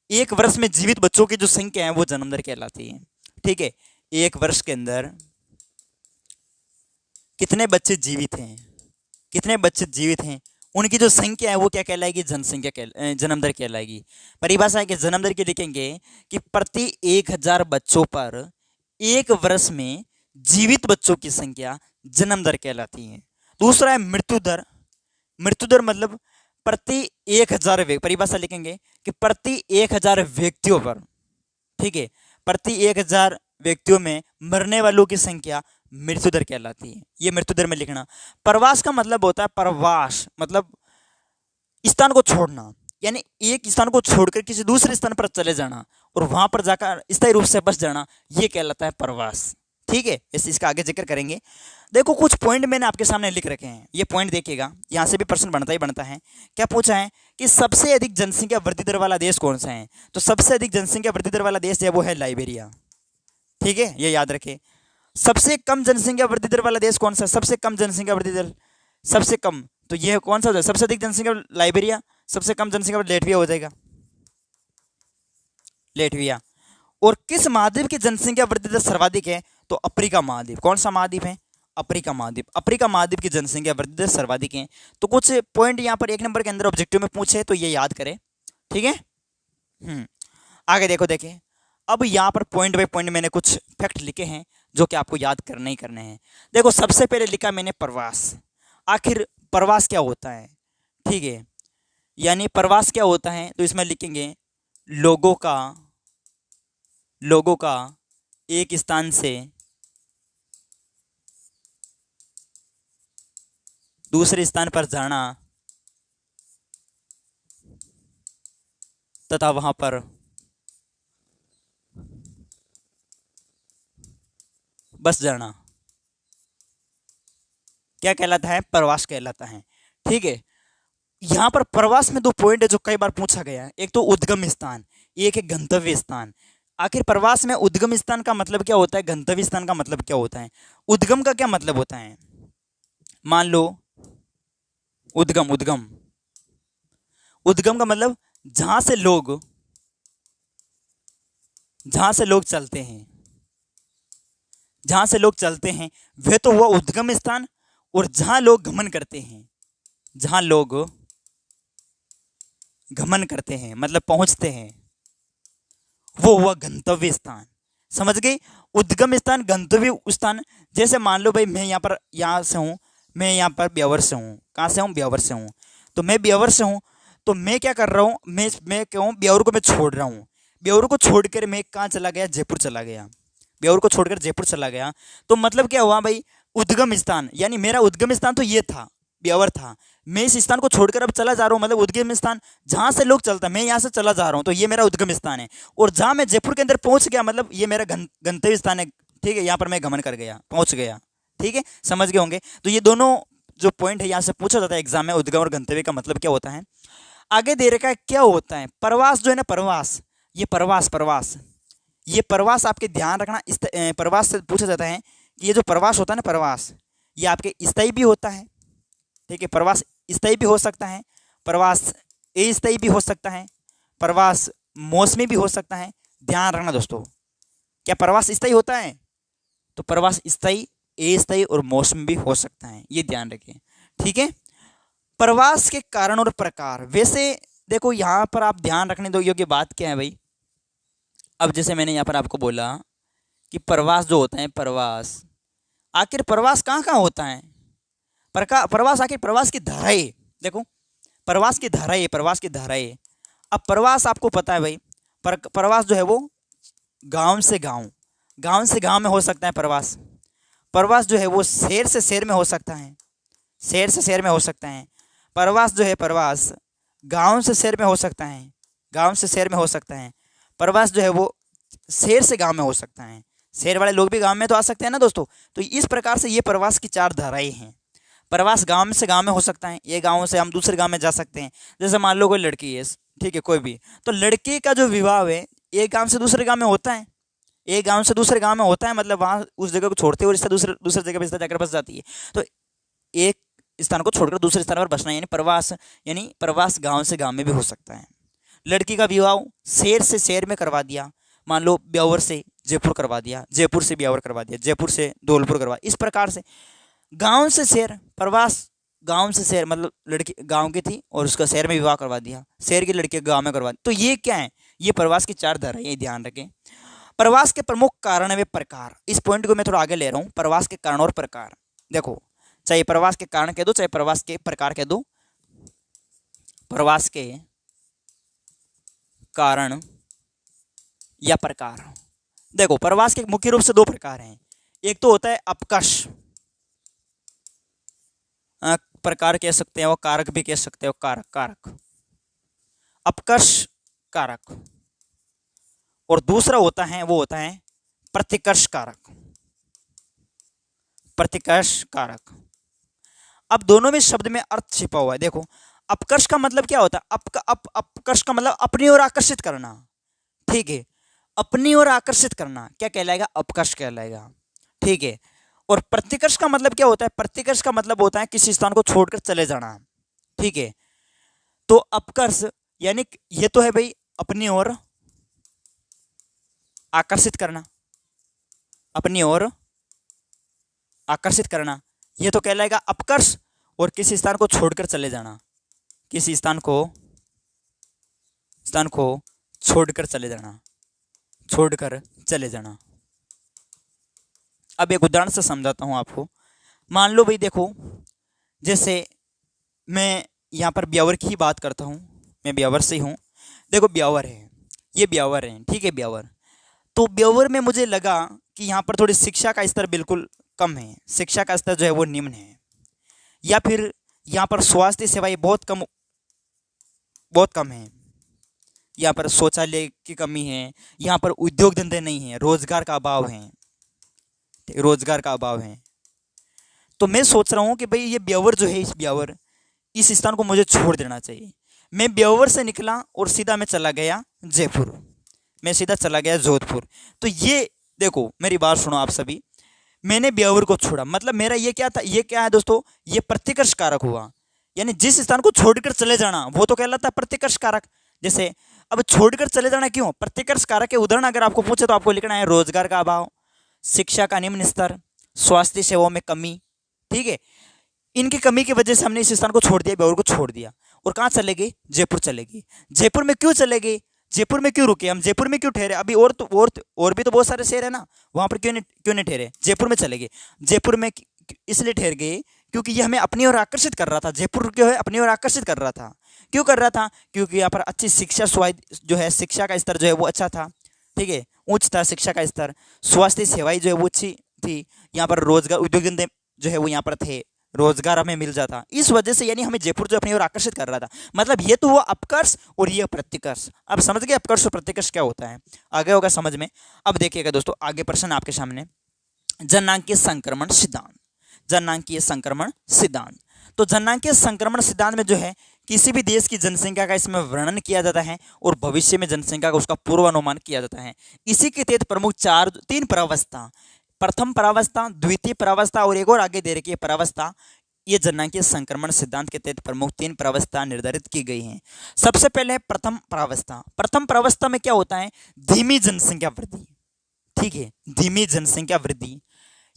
एक वर्ष में जीवित बच्चों की जो संख्या है वो जन्म दर कहलाती है। ठीक है, एक वर्ष के अंदर कितने बच्चे जीवित हैं, कितने बच्चे जीवित हैं, उनकी जो संख्या है वो क्या कहलाएगी, जनसंख्या जन्म दर कहलाएगी। परिभाषा है कि जन्म दर की लिखेंगे कि प्रति 1000 बच्चों पर एक वर्ष में जीवित बच्चों की संख्या जन्म दर कहलाती है। दूसरा है मृत्यु दर। मृत्यु दर मतलब प्रति 1000 परिभाषा लिखेंगे कि प्रति 1000 व्यक्तियों पर, ठीक है, प्रति 1000 व्यक्तियों में मरने वालों की संख्या मृत्यु दर कहलाती है। ये मृत्यु दर में लिखना। प्रवास का मतलब होता है, प्रवास मतलब स्थान को छोड़ना, यानी एक स्थान को छोड़कर किसी दूसरे स्थान पर चले जाना और वहां पर जाकर स्थायी रूप से बस जाना, ये कहलाता है प्रवास। ठीक है, इसका आगे जिक्र करेंगे। देखो कुछ पॉइंट मैंने आपके सामने लिख रखे हैं, ये पॉइंट देखिएगा, यहाँ से भी प्रश्न बनता ही बनता है। क्या पूछा है कि सबसे अधिक जनसंख्या वृद्धि दर वाला देश कौन सा है। तो सबसे अधिक जनसंख्या वृद्धि दर वाला देश है वो है लाइबेरिया। ठीक है, ये याद रखें। सबसे कम जनसंख्या वृद्धि दर वाला देश कौन सा, सबसे कम जनसंख्या वृद्धि दर, सबसे कम, तो यह कौन सा, सबसे अधिक जनसंख्या लाइबेरिया, सबसे कम जनसंख्या लेटविया हो जाएगा, लेटविया। और किस महाद्वीप की जनसंख्या वृद्धि दर सर्वाधिक है, तो अफ्रीका महाद्वीप। कौन सा महाद्वीप है, अफ्रीका महाद्वीप। अफ्रीका महाद्वीप की जनसंख्या वृद्धि दर सर्वाधिक है। तो कुछ पॉइंट यहाँ पर 1 नंबर के अंदर ऑब्जेक्टिव में पूछे तो ये याद करें, ठीक है। आगे देखो, देखिए अब यहाँ पर पॉइंट बाय पॉइंट मैंने कुछ फैक्ट लिखे हैं, जो कि आपको याद करने ही करने हैं। देखो सबसे पहले लिखा मैंने प्रवास। आखिर प्रवास क्या होता है, ठीक है, यानी प्रवास क्या होता है, तो इसमें लिखेंगे लोगों का एक स्थान से दूसरे स्थान पर जाना तथा वहां पर बस जाना क्या कहलाता है, प्रवास कहलाता है। ठीक है, यहाँ पर प्रवास में दो पॉइंट है जो कई बार पूछा गया है, एक तो उद्गम स्थान, एक है गंतव्य स्थान। आखिर प्रवास में उद्गम स्थान का मतलब क्या होता है, गंतव्य स्थान का मतलब क्या होता है। उद्गम का क्या मतलब होता है, मान लो उद्गम उद्गम उद्गम का मतलब जहां से लोग चलते हैं, जहां से लोग चलते हैं वह तो हुआ उद्गम स्थान। और जहां लोग गमन करते हैं, जहां लोग गमन करते हैं मतलब पहुंचते हैं, वो हुआ गंतव्य स्थान। समझ गए, उद्गम स्थान गंतव्य स्थान। जैसे मान लो भाई मैं यहाँ से हूँ, मैं यहाँ पर ब्यावर से हूँ। कहाँ से हूँ, ब्यावर से हूँ। तो मैं ब्यावर से हूँ, तो मैं क्या कर रहा हूँ, मैं क्या हूँ, ब्यावर को मैं छोड़ रहा हूँ। ब्यावर को छोड़कर मैं कहाँ चला गया, जयपुर चला गया। ब्यावर को छोड़कर जयपुर चला गया, तो मतलब क्या हुआ भाई, उद्गम स्थान, यानी मेरा उद्गम स्थान तो ये था, ब्यावर था। मैं इस स्थान को छोड़कर अब चला जा रहा हूँ, मतलब उद्गम स्थान जहाँ से लोग चलता, मैं यहाँ से चला जा रहा हूँ, तो ये मेरा उद्गम स्थान है। और जहाँ मैं जयपुर के अंदर पहुँच गया, मतलब ये मेरा गंतव्य स्थान है। ठीक है, यहाँ पर मैं गमन कर गया, पहुँच गया। ठीक है, समझ गए होंगे। तो ये दोनों जो पॉइंट है यहाँ से पूछा जाता है एग्जाम में, उद्गम और गंतव्य का मतलब क्या होता है। आगे दे रखा है क्या होता है प्रवास, जो है ना प्रवास, ये प्रवास ये प्रवास आपके ध्यान रखना। प्रवास से पूछा जाता है कि ये जो प्रवास होता है ना, प्रवास ये आपके स्थायी भी होता है। ठीक है, प्रवास स्थायी भी हो सकता है, प्रवास अस्थायी भी हो सकता है, प्रवास मौसमी भी हो सकता है। ध्यान रखना दोस्तों, क्या प्रवास स्थायी होता है, तो प्रवास स्थायी, अस्थायी और मौसमी भी हो सकता है, ये ध्यान रखें। ठीक है, प्रवास के कारण और प्रकार। वैसे देखो यहाँ पर आप ध्यान रखने दो योग्य बात क्या है भाई। अब जैसे मैंने यहाँ पर आपको बोला कि प्रवास जो होता है, प्रवास आखिर प्रवास कहाँ कहाँ होता है, प्रवास आखिर प्रवास की धाराएं। देखो प्रवास की धाराएं, प्रवास की धाराएं। अब प्रवास आपको पता है भाई, प्रवास जो है वो गांव से गांव में हो सकता है। प्रवास जो है वो शहर से शहर में हो सकता है, शहर से शहर में हो सकता है। प्रवास जो है, प्रवास गांव से शहर में हो सकता है, गांव से शहर में हो सकता है। प्रवास जो है वो शहर से गांव में हो सकता है, शहर वाले लोग भी गांव में तो आ सकते हैं ना दोस्तों। तो इस प्रकार से ये प्रवास की चार धाराएं हैं। प्रवास गांव से गांव में हो सकता है, ये गांव से हम दूसरे गांव में जा सकते हैं। जैसे मान लो कोई लड़की है, ठीक है, कोई भी, तो लड़के का जो विवाह है एक गांव से दूसरे गांव में होता है, एक गांव से दूसरे गांव में होता है, मतलब वहाँ उस जगह को छोड़ते हुए रिश्ता दूसरे दूसरे जगह पर रिश्ता जाकर बस जाती है। तो एक स्थान को छोड़कर दूसरे स्थान पर बसना यानी प्रवास गांव से गांव में भी हो सकता है। लड़की का विवाह शहर से शहर में करवा दिया, मान लो ब्यावर से जयपुर करवा दिया, जयपुर से ब्यावर करवा दिया, जयपुर से धौलपुर करवा, इस प्रकार से गांव से शहर, प्रवास गांव से शहर, मतलब लड़की गांव की थी और उसका शहर में विवाह करवा दिया, शहर की लड़की गांव में करवा दी। तो ये क्या है, ये प्रवास की चार धाराएं, ये ध्यान रखें। प्रवास के प्रमुख कारण व प्रकार, इस पॉइंट को मैं थोड़ा आगे ले रहा हूँ। प्रवास के कारण और प्रकार, देखो चाहे प्रवास के कारण कह दो, चाहे प्रवास के प्रकार कह दो। प्रवास के कारण या प्रकार, देखो प्रवास के मुख्य रूप से दो प्रकार हैं। एक तो होता है अपकर्ष प्रकार कह सकते हैं, वो कारक भी कह सकते हो, कारक अपकर्ष कारक। और दूसरा होता है, वो होता है प्रतिकर्ष कारक, प्रतिकर्ष कारक। अब दोनों में शब्द में अर्थ छिपा हुआ है। देखो अपकर्ष का मतलब क्या होता है, अपकर्ष का मतलब अपनी ओर आकर्षित करना। ठीक है, अपनी ओर आकर्षित करना क्या कहलाएगा, अपकर्ष कहलाएगा। ठीक है, और प्रतिकर्ष का मतलब क्या होता है, प्रतिकर्ष का मतलब होता है किसी स्थान को छोड़कर चले जाना। ठीक है, तो अपकर्ष यानी ये तो है भाई अपनी ओर आकर्षित करना, अपनी ओर आकर्षित करना, ये तो कहलाएगा अपकर्ष। और किसी स्थान को छोड़कर चले जाना, किसी स्थान को छोड़कर चले जाना, छोड़कर चले जाना, अब एक उदाहरण से समझाता हूँ आपको। मान लो भाई देखो, जैसे मैं यहाँ पर ब्यावर की ही बात करता हूँ, मैं ब्यावर से ही हूँ। देखो ब्यावर है, ये ब्यावर है, ठीक है ब्यावर। तो ब्यावर में मुझे लगा कि यहाँ पर थोड़ी शिक्षा का स्तर बिल्कुल कम है, शिक्षा का स्तर जो है वो निम्न है, या फिर यहाँ पर स्वास्थ्य सेवाएं बहुत कम है, यहाँ पर शौचालय की कमी है, यहाँ पर उद्योग धंधे नहीं है, रोजगार का अभाव है, रोजगार का अभाव है। तो मैं सोच रहा हूँ कि भाई ये ब्यावर जो है, इस स्थान को मुझे छोड़ देना चाहिए। मैं ब्यावर से निकला और सीधा मैं चला गया जयपुर, मैं सीधा चला गया जोधपुर। तो ये देखो मेरी बात सुनो आप सभी, मैंने ब्यावर को छोड़ा, मतलब मेरा ये क्या था, ये क्या है दोस्तों, ये प्रतिकर्ष कारक हुआ। यानी जिस स्थान को छोड़कर चले जाना वो तो कहलाता है प्रतिकर्ष कारक। जैसे अब छोड़कर चले जाना क्यों, प्रतिकर्ष कारक के उदाहरण अगर आपको पूछे तो आपको लिखना है रोजगार का अभाव, शिक्षा का निम्न स्तर, स्वास्थ्य सेवाओं में कमी, ठीक है। इनकी कमी की वजह से हमने इस स्थान को छोड़ दिया, ब्यावर को छोड़ दिया, और कहाँ चले गए, जयपुर चले गए। जयपुर में क्यों चले गए, जयपुर में क्यों रुके हम, जयपुर में क्यों ठहरे, अभी और भी तो बहुत सारे शहर है ना, वहां पर क्यों नहीं ठहरे, जयपुर में चले गए। जयपुर में इसलिए ठहर गए क्योंकि ये हमें अपनी ओर आकर्षित कर रहा था, जयपुर जो है अपनी ओर आकर्षित कर रहा था। क्यों कर रहा था, क्योंकि यहाँ पर अच्छी शिक्षा जो है, शिक्षा का स्तर जो है वो अच्छा था, ठीक है, उच्च था शिक्षा का स्तर। स्वास्थ्य सेवाएं जो है वो अच्छी थी, यहाँ पर रोजगार उद्योग धंधे जो है वो यहाँ पर थे, रोजगार हमें मिल जाता। इस वजह से यानी हमें जयपुर जो अपनी ओर आकर्षित कर रहा था। मतलब ये तो हुआ अपकर्ष और ये प्रतिकर्ष। अब समझ गए अपकर्ष और प्रतिकर्ष क्या होता है, आगे होगा समझ में। अब देखिएगा दोस्तों, आगे प्रश्न आपके सामने, जननांकीय संक्रमण सिद्धांत, जननांकीय संक्रमण सिद्धांत। तो जननांकीय संक्रमण सिद्धांत में जो है किसी भी देश की जनसंख्या का इसमें वर्णन किया जाता है और भविष्य में जनसंख्या का उसका पूर्वानुमान किया जाता है। इसी के तहत प्रमुख तीन प्रावस्था, प्रथम प्रावस्था, द्वितीय प्रावस्था और एक और आगे दे रखी है प्रावस्था, ये जननांकीय संक्रमण सिद्धांत के तहत प्रमुख तीन प्रावस्था निर्धारित की गई हैं। सबसे पहले है प्रथम प्रावस्था। प्रथम प्रावस्था में क्या होता है, धीमी जनसंख्या वृद्धि, ठीक है, धीमी जनसंख्या वृद्धि।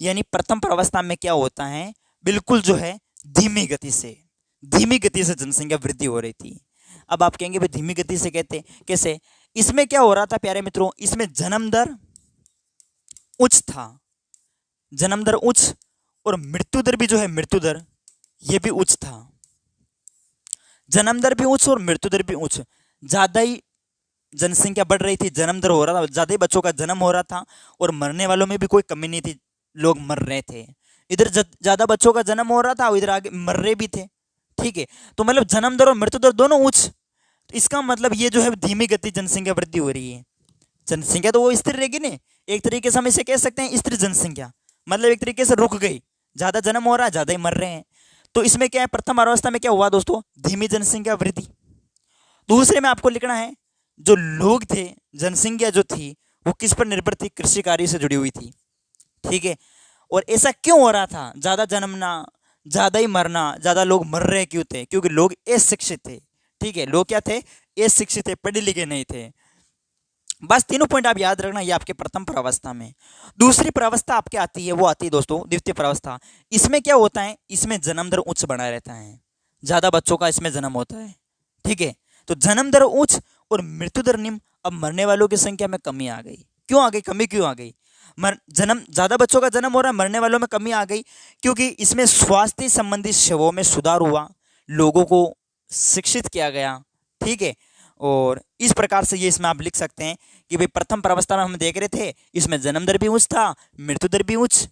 यानी प्रथम प्रावस्था में क्या होता है, बिल्कुल जो है धीमी गति से जनसंख्या वृद्धि हो रही थी। अब आप कहेंगे भाई धीमी गति से कहते कैसे, इसमें क्या हो रहा था प्यारे मित्रों, इसमें जन्म दर उच्च था, जन्म दर उच्च, और मृत्यु दर भी जो है, मृत्यु दर ये भी उच्च था। जन्म दर भी उच्च और मृत्यु दर भी उच्च, ज्यादा ही जनसंख्या बढ़ रही थी, जन्म दर हो रहा था, ज्यादा ही बच्चों का जन्म हो रहा था, और मरने वालों में भी कोई कमी नहीं थी, लोग मर रहे थे। इधर ज्यादा बच्चों का जन्म हो रहा था और इधर आगे मर रहे भी थे, ठीक है। तो मतलब जन्म दर और मृत्यु दर दोनों उच्च, तो इसका मतलब ये जो है धीमी गति जनसंख्या वृद्धि हो रही है। जनसंख्या तो वो स्थिर रहेगी ना, एक तरीके से हम इसे कह सकते हैं स्थिर जनसंख्या, मतलब एक तरीके से रुक गई, ज्यादा जन्म हो रहा है, ज्यादा ही मर रहे हैं। तो इसमें क्या है, प्रथम अवस्था में क्या हुआ दोस्तों, धीमी जनसंख्या वृद्धि। दूसरे में आपको लिखना है जो लोग थे, जनसंख्या जो थी वो किस पर निर्भर थी, कृषि कार्य से जुड़ी हुई थी, ठीक है। और ऐसा क्यों हो रहा था, ज्यादा जन्मना, ज्यादा ही मरना, ज्यादा लोग मर रहे क्यों थे, क्योंकि लोग अशिक्षित थे, ठीक है, लोग क्या थे, अशिक्षित थे, पढ़े लिखे नहीं थे। बस तीनों पॉइंट आप याद रखना, ये आपके प्रथम प्रावस्था में। दूसरी प्रावस्था आपके आती है, वो आती है दोस्तों द्वितीय प्रावस्था। इसमें क्या होता है, इसमें जन्म दर उच्च बना रहता है, ज्यादा बच्चों का इसमें जन्म होता है, ठीक है। तो जन्म दर उच्च और मृत्यु दर निम्न। अब मरने वालों की संख्या में कमी आ गई, क्यों आ गई, कमी क्यों आ गई, ज्यादा बच्चों का जन्म हो रहा है, मरने वालों में कमी आ गई, क्योंकि इसमें स्वास्थ्य संबंधी सेवाओं में सुधार हुआ, लोगों को शिक्षित किया गया, ठीक है। और इस प्रकार से ये इसमें आप लिख सकते हैं कि भाई प्रथम प्रावस्था में हम देख रहे थे, इसमें जन्म दर भी उच्च था, मृत्यु दर भी उच्च,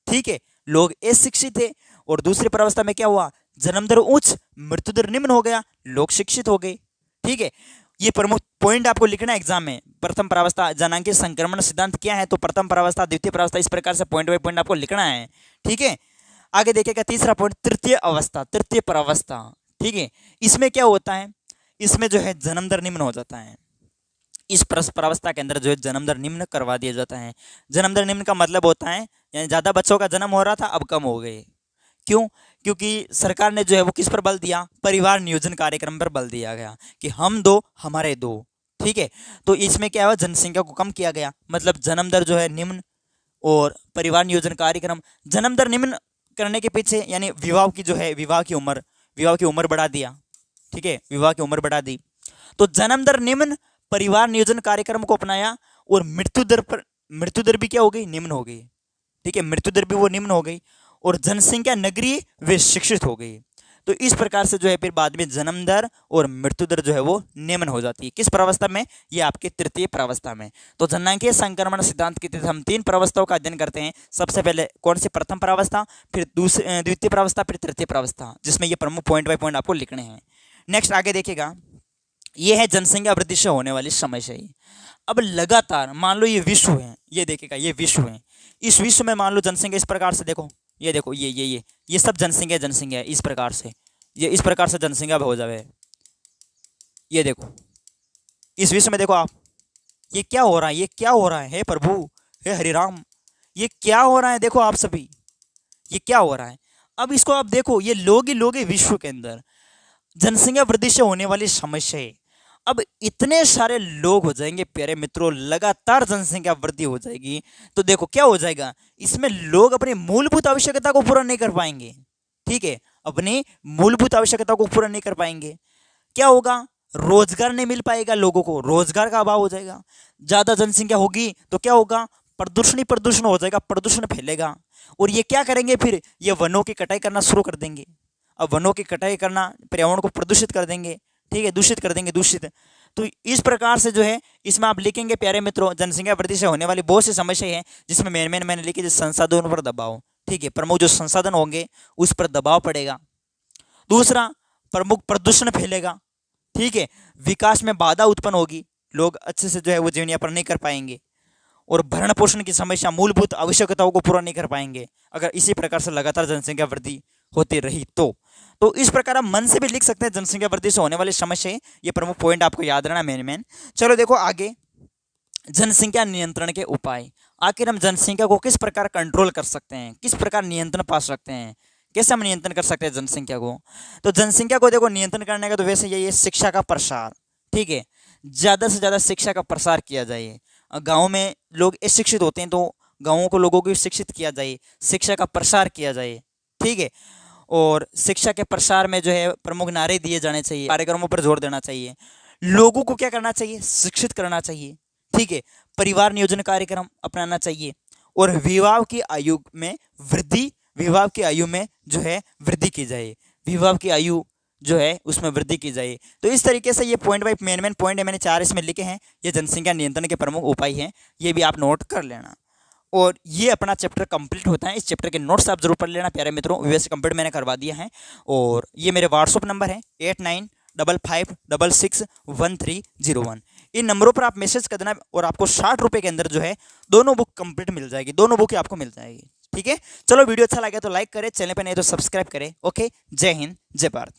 ठीक है, लोग अशिक्षित थे। और दूसरी प्रावस्था में क्या हुआ, जन्म दर उच्च, मृत्यु दर निम्न हो गया, लोग शिक्षित हो गए, ठीक है। ये प्रमुख पॉइंट आपको लिखना है एग्जाम में। प्रथम प्रावस्था, जननांकीय संक्रमण सिद्धांत क्या है, तो प्रथम प्रावस्था, द्वितीय प्रावस्था, इस प्रकार से पॉइंट बाय पॉइंट आपको लिखना है, ठीक है। आगे देखिएगा तीसरा पॉइंट, तृतीय अवस्था, तृतीय प्रावस्था, ठीक है। इसमें क्या होता है, इसमें जो है जन्म दर निम्न हो जाता है, इस प्रावस्था के अंदर जो है जन्म दर निम्न करवा दिया जाता है। जन्म दर निम्न का मतलब होता है यानी ज्यादा बच्चों का जन्म हो रहा था, अब कम हो गए, क्यों, क्योंकि सरकार ने जो है वो किस पर बल दिया, परिवार नियोजन कार्यक्रम पर बल दिया गया कि हम दो हमारे दो, ठीक है। तो इसमें क्या हुआ, जनसंख्या को कम किया गया, मतलब जन्म दर जो है निम्न और परिवार नियोजन कार्यक्रम। जन्म दर निम्न करने के पीछे यानी विवाह की जो है, विवाह की उम्र बढ़ा दिया, ठीक है, विवाह की उम्र बढ़ा दी। तो जन्म दर निम्न, परिवार नियोजन कार्यक्रम को अपनाया, और मृत्यु दर भी क्या हो गई, निम्न हो गई, ठीक है, मृत्यु दर भी वो निम्न हो गई, और जनसंख्या नगरीय वे शिक्षित हो गई। तो इस प्रकार से जो है फिर बाद में जन्म दर और मृत्यु दर जो है वो निम्न हो जाती है। किस प्रावस्था में? ये आपके तृतीय प्रावस्था में। तो जननांगीय संक्रमण सिद्धांत के तहत हम 3 प्रावस्थाओं का अध्ययन करते हैं। सबसे पहले कौन सी? प्रथम प्रावस्था, फिर द्वितीय प्रावस्था, फिर तृतीय प्रावस्था, जिसमें ये प्रमुख पॉइंट बाय पॉइंट आपको लिखने हैं। नेक्स्ट आगे देखिएगा, ये है जनसंख्या वृद्धि से होने वाली समस्या। अब लगातार मान लो ये विश्व है, ये देखिएगा ये विश्व है, इस विश्व में मान लो जनसंख्या इस प्रकार से देखो, ये देखो ये सब जनसंख्या है इस प्रकार से, ये इस प्रकार से जनसंख्या हो जाए। ये देखो इस विश्व में देखो आप, ये क्या हो रहा है, ये क्या हो रहा है? हे प्रभु, हे हरिराम, ये क्या हो रहा है? देखो आप सभी, ये क्या हो रहा है? अब इसको आप देखो, ये लोग ही लोग हैं विश्व के अंदर, जनसंख्या वृद्धि से होने वाली समस्या है। अब इतने सारे लोग हो जाएंगे प्यारे मित्रों, लगातार जनसंख्या वृद्धि हो जाएगी, तो देखो क्या हो जाएगा, इसमें लोग अपनी मूलभूत आवश्यकता को पूरा नहीं कर पाएंगे। ठीक है, अपनी मूलभूत आवश्यकता को पूरा नहीं कर पाएंगे। क्या होगा? रोजगार नहीं मिल पाएगा लोगों को, रोजगार का अभाव हो जाएगा। ज्यादा जनसंख्या होगी तो क्या होगा? प्रदूषण ही प्रदूषण हो जाएगा, प्रदूषण फैलेगा। और ये क्या करेंगे फिर? ये वनों की कटाई करना शुरू कर देंगे। अब वनों की कटाई करना पर्यावरण को प्रदूषित कर देंगे, ठीक है, दूषित कर देंगे, दूषित। तो इस प्रकार से जो है इसमें आप लिखेंगे प्यारे मित्रों, जनसंख्या वृद्धि से होने वाली बहुत सी समस्या है, जिसमें मैंने लिखी संसाधनों पर दबाव। ठीक है, प्रमुख जो संसाधन होंगे उस पर दबाव पड़ेगा। दूसरा, प्रमुख प्रदूषण फैलेगा। ठीक है, विकास में बाधा उत्पन्न होगी, लोग अच्छे से जो है वो जीवन यापन नहीं कर पाएंगे, और भरण पोषण की समस्या, मूलभूत आवश्यकताओं को पूरा नहीं कर पाएंगे अगर इसी प्रकार से लगातार जनसंख्या वृद्धि होती रही तो इस प्रकार आप मन से भी लिख सकते हैं जनसंख्या वृद्धि से होने वाली समस्या। ये प्रमुख पॉइंट आपको याद रहना मेन। चलो देखो आगे, जनसंख्या नियंत्रण के उपाय। आखिर हम जनसंख्या को किस प्रकार कंट्रोल कर सकते हैं, किस प्रकार नियंत्रण पा सकते हैं, कैसे हम नियंत्रण कर सकते हैं जनसंख्या को? तो जनसंख्या को देखो नियंत्रण करने का तो वैसे यही है, शिक्षा का प्रसार। ठीक है, ज़्यादा से ज़्यादा शिक्षा का प्रसार किया जाए। गाँव में लोग अशिक्षित होते हैं तो गाँवों को लोगों को शिक्षित किया जाए, शिक्षा का प्रसार किया जाए। ठीक है, और शिक्षा के प्रसार में जो है प्रमुख नारे दिए जाने चाहिए, कार्यक्रमों पर जोर देना चाहिए, लोगों को क्या करना चाहिए? शिक्षित करना चाहिए। ठीक है, परिवार नियोजन कार्यक्रम अपनाना चाहिए, और विवाह की आयु में वृद्धि, विवाह की आयु में जो है वृद्धि की जाए, विवाह की आयु जो है उसमें वृद्धि की जाए। तो इस तरीके से ये पॉइंट बाई मेन पॉइंट है, मैंने 4 इसमें लिखे हैं, ये जनसंख्या नियंत्रण के प्रमुख उपाय हैं, ये भी आप नोट कर लेना। और ये अपना चैप्टर कंप्लीट होता है, इस चैप्टर के नोट्स आप जरूर पढ़ लेना प्यारे मित्रों, वैसे कंप्लीट मैंने करवा दिया है। और ये मेरे व्हाट्सअप नंबर है 8955661301। इन नंबरों पर आप मैसेज कर देना, और आपको 60 रुपये के अंदर जो है दोनों बुक कंप्लीट मिल जाएगी, दोनों बुक आपको मिल जाएगी। ठीक है, चलो वीडियो अच्छा लगे तो लाइक करें, चैनल पर नहीं तो सब्सक्राइब करें। ओके, जय हिंद, जय भारत।